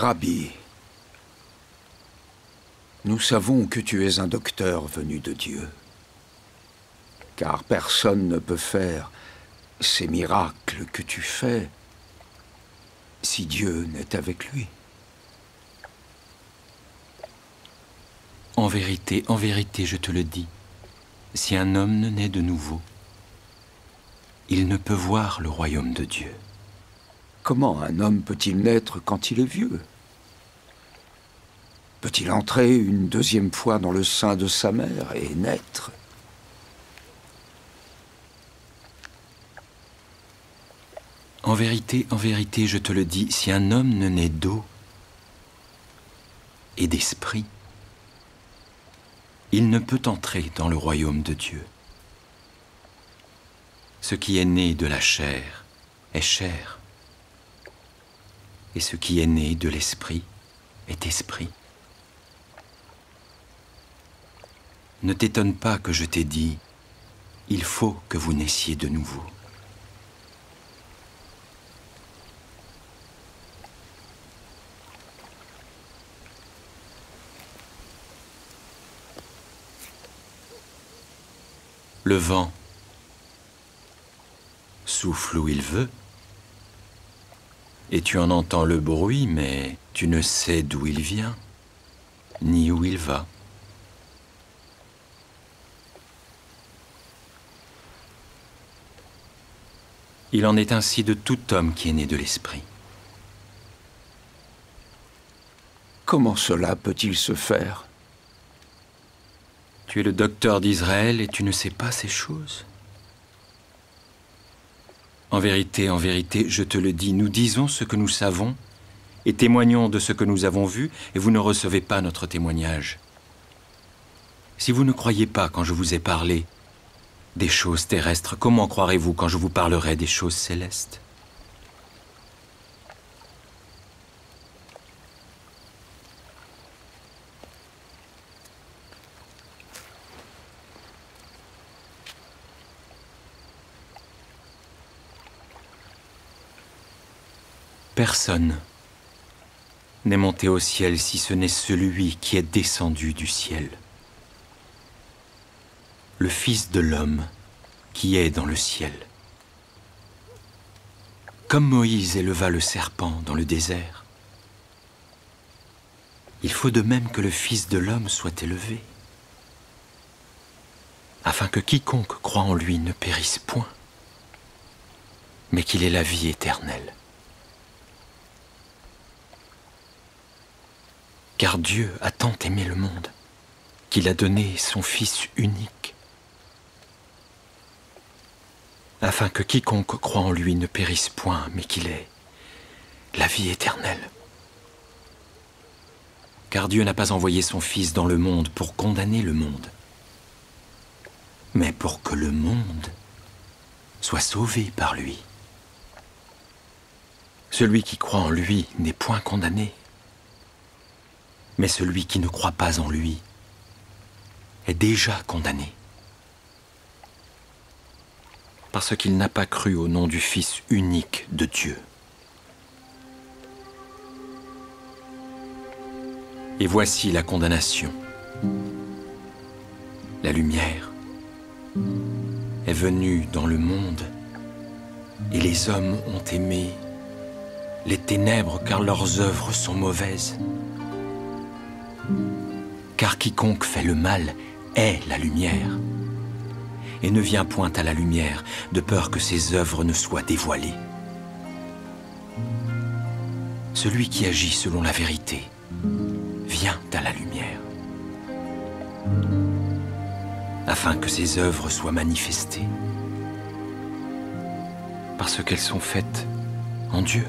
Rabbi, nous savons que tu es un docteur venu de Dieu, car personne ne peut faire ces miracles que tu fais si Dieu n'est avec lui. En vérité, je te le dis, si un homme ne naît de nouveau, il ne peut voir le royaume de Dieu. Comment un homme peut-il naître quand il est vieux? Peut-il entrer une deuxième fois dans le sein de sa mère et naître? En vérité, je te le dis, si un homme ne naît d'eau et d'esprit, il ne peut entrer dans le royaume de Dieu. Ce qui est né de la chair est chair, et ce qui est né de l'esprit est esprit. Ne t'étonne pas que je t'ai dit, il faut que vous naissiez de nouveau. Le vent souffle où il veut, et tu en entends le bruit, mais tu ne sais d'où il vient, ni où il va. Il en est ainsi de tout homme qui est né de l'esprit. Comment cela peut-il se faire? Tu es le docteur d'Israël et tu ne sais pas ces choses? En vérité, je te le dis, nous disons ce que nous savons et témoignons de ce que nous avons vu, et vous ne recevez pas notre témoignage. Si vous ne croyez pas quand je vous ai parlé des choses terrestres, comment croirez-vous quand je vous parlerai des choses célestes? Personne n'est monté au ciel si ce n'est celui qui est descendu du ciel, le Fils de l'homme qui est dans le ciel. Comme Moïse éleva le serpent dans le désert, il faut de même que le Fils de l'homme soit élevé, afin que quiconque croit en lui ne périsse point, mais qu'il ait la vie éternelle. Car Dieu a tant aimé le monde qu'il a donné son Fils unique, afin que quiconque croit en lui ne périsse point, mais qu'il ait la vie éternelle. Car Dieu n'a pas envoyé son Fils dans le monde pour condamner le monde, mais pour que le monde soit sauvé par lui. Celui qui croit en lui n'est point condamné, mais celui qui ne croit pas en lui est déjà condamné, parce qu'il n'a pas cru au nom du Fils unique de Dieu. Et voici la condamnation. La lumière est venue dans le monde, et les hommes ont aimé les ténèbres car leurs œuvres sont mauvaises. Car quiconque fait le mal est la lumière, et ne vient point à la lumière, de peur que ses œuvres ne soient dévoilées. Celui qui agit selon la vérité vient à la lumière, afin que ses œuvres soient manifestées, parce qu'elles sont faites en Dieu.